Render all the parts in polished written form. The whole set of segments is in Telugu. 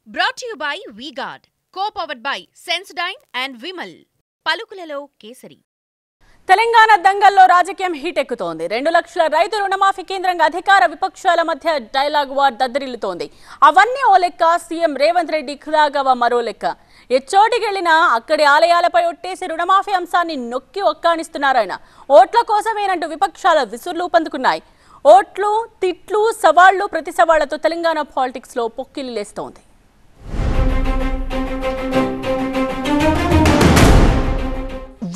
Brought to you by V-Guard, co-powered by Sensodyne and Vimal. పలుకులలో కేసరి. తెలంగాణ దంగల్లో రాజకీయం హీట్ ఎక్కుతోంది. 2 లక్షల రైతు రుణమాఫీ కేంద్రంగా అధికార విపక్షాల మధ్య డైలాగ్ వార్ దద్దరిల్లుతోంది. అవన్నీ ఓ లెక్క, సీఎం రేవంత్ రెడ్డి ఖుదాగవ మరో లెక్క. ఎచ్చోటికెళ్లినా అక్కడి ఆలయాలపై ఒట్టేసి రుణమాఫీ అంశాన్ని నొక్కి ఒక్కానిస్తున్నారాయన. ఓట్ల కోసమేనంటూ విపక్షాల విసుర్లు పందుకున్నాయి. ఓట్లు, తిట్లు, సవాళ్లు, ప్రతి సవాళ్లతో తెలంగాణ పాలిటిక్స్ లో పొక్కిలిలేస్తోంది.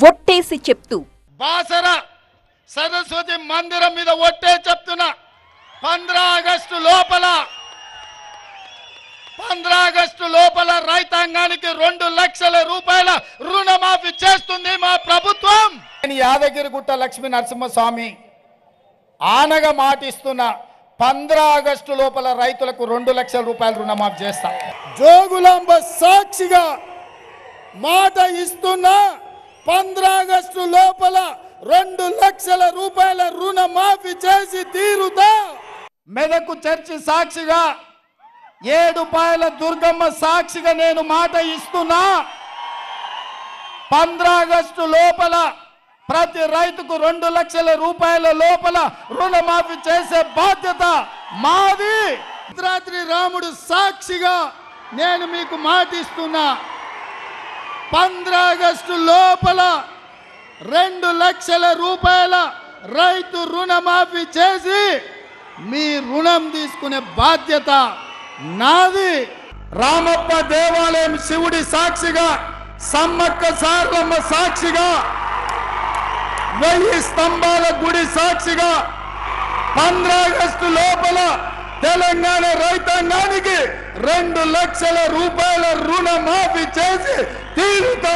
ఒట్టేసి చెప్తూ బాసర సరస్వతి మందిరం మీద ఒట్టే చెప్తున్నా 15 ఆగస్టు లోపల రైతాంగానికి 2 లక్షల రూపాయల రుణమాఫీ చేస్తుంది మా ప్రభుత్వం. నేను యాదగిరిగుట్ట లక్ష్మీ నరసింహస్వామి ఆనగా మాటిస్తున్నా 15 ఆగస్టు లోపల రైతులకు 2 లక్షల రూపాయల రుణమాఫీ చేస్తా. జోగులాంబ సాక్షిగా మాట ఇస్తున్నా 15 ఆగస్టు లోపల 2 లక్షల రూపాయల రుణమాఫీ చేసి తీరుతా. మెదకు చర్చి సాక్షిగా, ఏడుపాయల దుర్గమ్మ సాక్షిగా నేను మాట ఇస్తున్నా 15 ఆగస్టు లోపల ప్రతి రైతుకు 2 లక్షల రూపాయల లోపల రుణమాఫీ చేసే బాధ్యత మాది. రాత్రి రాముడు సాక్షిగా నేను మీకు మాట ఇస్తున్నా 15 ఆగస్టు లోపల 2 లక్షల రూపాయల రైతు రుణమాఫీ చేసి మీ రుణం తీసుకునే బాధ్యత నాది. రామప్ప దేవాలయం శివుడి సాక్షిగా, సమ్మక్క సారలమ్మ సాక్షిగా, 1000 స్తంభాల గుడి సాక్షిగా 15 ఆగస్టు లోపల తెలంగాణ రైతాంగానికి 2 లక్షల రూపాయల రుణమాఫీ చేసి తీరుతా.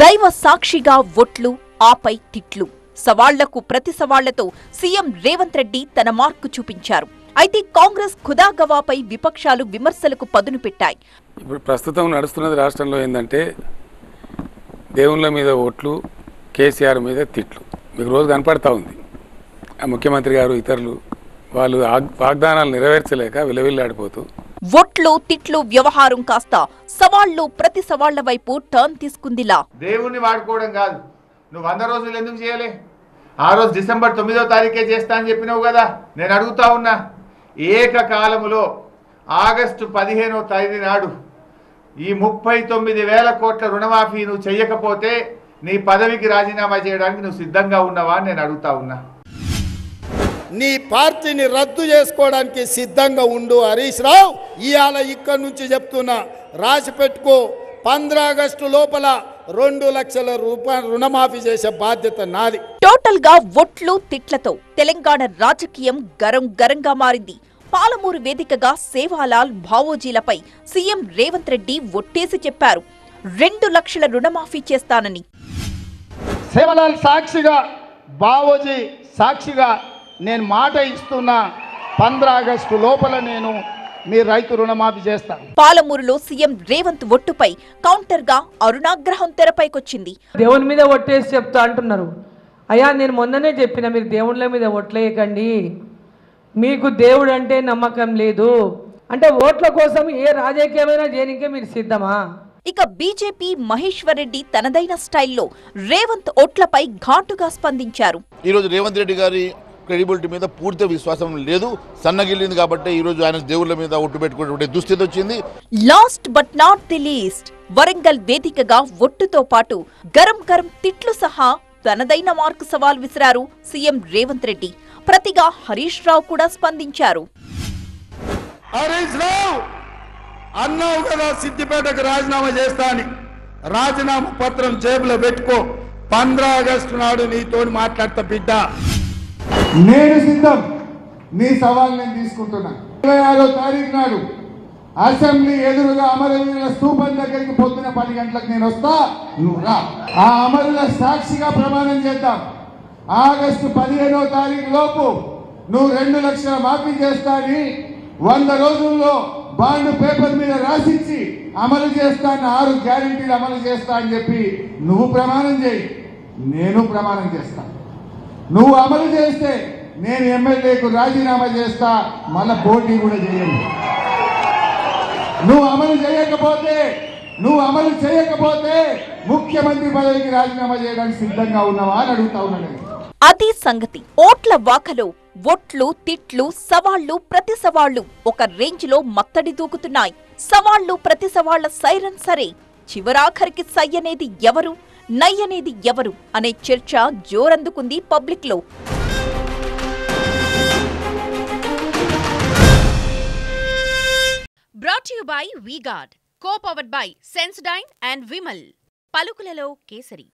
దైవ సాక్షిగా ఒట్లు, ఆపై తిట్లు, సవాళ్లకు ప్రతి సవాళ్లతో సీఎం రేవంత్ రెడ్డి తన మార్కు చూపించారు. అయితే కాంగ్రెస్ ఖుదాగవాపై విపక్షాలు విమర్శలకు పదును పెట్టాయి. ఇప్పుడు ప్రస్తుతం నడుస్తున్నది రాష్ట్రంలో ఏంటంటే దేవుళ్ళ మీద ఓట్లు, కేసీఆర్ మీద తిట్లు మీకు రోజు కనపడతా ఉంది. ఆ ముఖ్యమంత్రి గారు ఇతరులు వాళ్ళు వాగ్దానాలు నెరవేర్చలేక విలవిల్లాడిపోతూ ఒట్లు, తిట్లు వ్యవహారం కాస్త సవాళ్లు, ప్రతి సవాళ్ల వైపు టర్న్ తీసుకుందిలా. దేవుణ్ణి వాడుకోవడం కాదు. నువ్వు 100 రోజులు ఎందుకు చేయలే? ఆ రోజు డిసెంబర్ 9వ తారీఖే చేస్తా అని చెప్పినావు కదా. నేను అడుగుతా ఉన్నా, ఏకకాలములో ఆగస్టు 15వ తేదీ నాడు ఈ 39,000 కోట్ల రుణమాఫీ నువ్వు చెయ్యకపోతే నీ పదవికి రాజీనామా చేయడానికి నువ్వు సిద్ధంగా ఉన్నావా అని నేను అడుగుతా ఉన్నా. నీ పార్టీని రద్దు చేసుకోవడానికి సిద్ధంగా ఉండు హరీష్ రావు. ఇవాళ ఇక్కడి నుంచి చెప్తున్నా, రాసి పెట్టుకో, 15 ఆగస్టు లోపల 2 లక్షల రూపాయల రుణమాఫీ చేసే బాధ్యత నాది. టోటల్ గా ఒట్లు, తిట్లతో తెలంగాణ రాజకీయం గరం గరంగా మారింది. పాలమూరు వేదికగా సేవాలాల్, భావోజీలపై సీఎం రేవంత్ రెడ్డి ఒట్టేసి చెప్పారు 2 లక్షల రుణమాఫీ చేస్తానని. సేవాలాల్ సాక్షిగా, భావోజీ సాక్షిగా నేను మాట ఇస్తున్నా 15 ఆగస్టు లోపల నేను మీ రైతు రుణమాఫీ చేస్తాను. పాలమూరులో సీఎం రేవంత్ ఒట్టుపై కౌంటర్ గా అరుణాగ్రహం తెరపైకొచ్చింది. దేవుని మీద ఒట్టేసి చెప్తా అంటున్నారు. అయ్యా, నేను మొన్ననే చెప్పిన, మీరు దేవుళ్ళ మీద ఒట్లేయకండి, మీకు దేవుడు అంటే నమ్మకం లేదు అంటే ఓట్ల కోసం ఏ రాజకీయమైనా చేయనికే మీరు సిద్ధమా? ఇక బీజేపీ మహేశ్వర్ రెడ్డి తనదైన స్టైల్లో రేవంత్ ఓట్లపై ఘాటుగా స్పందించారు. ఈరోజు రేవంత్ రెడ్డి గారి క్రెడిబిలిటీ మీద పూర్తి విశ్వాసం లేదు, సన్నగిల్లింది. కాబట్టి ఈ రోజు ఆయన దేవుళ్ళ మీద ఒట్టు పెట్టుకునే దుస్థితి వచ్చింది. Last but not the least, Warangal వేదికగా ఒట్టుతో పాటు గరం గరం తిట్లు సహా తనదైన మార్కు సవాల్ విసిరారు సీఎం రేవంత్ రెడ్డి. ప్రతిగా హరీష్ రావు కూడా స్పందించారు. హరీష్ రావు అన్నావు కదా సిద్దిపేటకు రాజీనామా చేస్తా అని, రాజీనామా పత్రం జేబులో పెట్టుకో, 15 ఆగస్టు నాడు నీతోని మాట్లాడతా బిడ్డ. నేను సిద్ధం. నీ సవాల్ నేను తీసుకుంటున్నా. 26వ తారీఖు నాడు అసెంబ్లీ ఎదురుగా అమరవీరుల స్తూపం దగ్గరికి పొద్దున 10 గంటలకు నేను వస్తా, నువ్వు రా. ఆ అమరుల సాక్షిగా ప్రమాణం చేద్దాం. ఆగస్టు 15వ తారీఖు లోపు నువ్వు 2 లక్షల మాఫీ చేస్తా అని 100 రోజుల్లో బాండ్ పేపర్ మీద రాసిచ్చి అమలు చేస్తాను, 6 గ్యారెంటీలు అమలు చేస్తా అని చెప్పి నువ్వు ప్రమాణం చేయి, నేను ప్రమాణం చేస్తాను. నువ్వు అమలు చేస్తే నేను ఎమ్మెల్యేకు రాజీనామా చేస్తా, మళ్ళా పోటీ కూడా చేయండి. నువ్వు అమలు చేయకపోతే ముఖ్యమంత్రి పదవికి రాజీనామా చేయడానికి సిద్ధంగా ఉన్నావా అని అడుగుతా ఉన్నాను. అది సంగతి. ఓట్ల వాకలో ఒట్లు, తిట్లు, సవాళ్లు, ప్రతి సవాళ్లు ఒక రేంజ్లో మత్తడి దూకుతున్నాయి. సవాళ్లు, ప్రతి సవాళ్ల సైరన్ సరే, చివరాఖరికి సై అనేది ఎవరు, నై అనేది ఎవరు అనే చర్చ జోరందుకుంది పబ్లిక్ లో. Brought to you by V-Guard, co-powered by Sensodyne and Vimal. పలుకులలో కేసరి.